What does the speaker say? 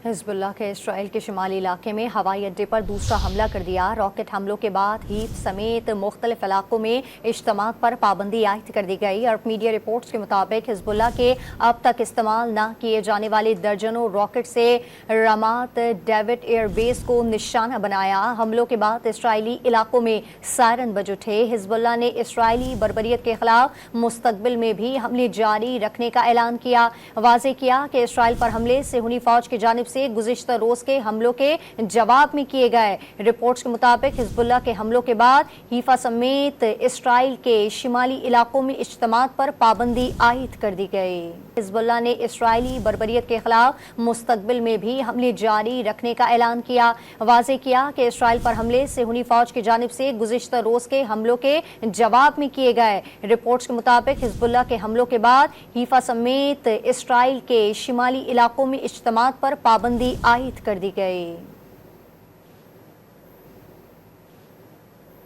Hezbollah के Israel के शुमाली इलाके में हवाई अड्डे पर दूसरा हमला कर दिया। रॉकेट हमलों के बाद हीथ समेत मुख्तलिफ इलाकों में इज्तिमात पर पाबंदी आयद कर दी गई। और मीडिया रिपोर्ट्स के मुताबिक हिजबुल्लाह के अब तक इस्तेमाल न किए जाने वाले दर्जनों रॉकेट से रमात डेविड एयरबेस को निशाना बनाया। हमलों के बाद इसराइली इलाकों में सायरन बज उठे। हिजबुल्लाह ने इसराइली बर्बरियत के खिलाफ मुस्तकबिल में भी हमले जारी रखने का ऐलान किया। वाज़ेह किया कि इसराइल पर हमले सेहूनी फौज की जानिब से गुज़िश्ता रोज के हमलों के जवाब में किए गए। रिपोर्ट्स के मुताबिक हिजबुल्लाह के हमलों के बाद हीफा समेत इसराइल के शिमाली इलाकों में इज्तिमात पर पाबंदी आयद कर दी गई। हिजबुल्लाह ने इसराइली बर्बरियत के खिलाफ मुस्तकबिल में भी हमले जारी रखने का ऐलान किया। वाज़ेह किया कि इसराइल पर हमले सेहूनी फौज की जानिब से गुज़िश्ता रोज के हमलों के जवाब में किए गए। रिपोर्ट्स के मुताबिक हिजबुल्लाह के हमलों के बाद हीफा समेत इसराइल के शिमाली इलाकों में इज्तिमात पर पाबंदी आयद कर दी गई।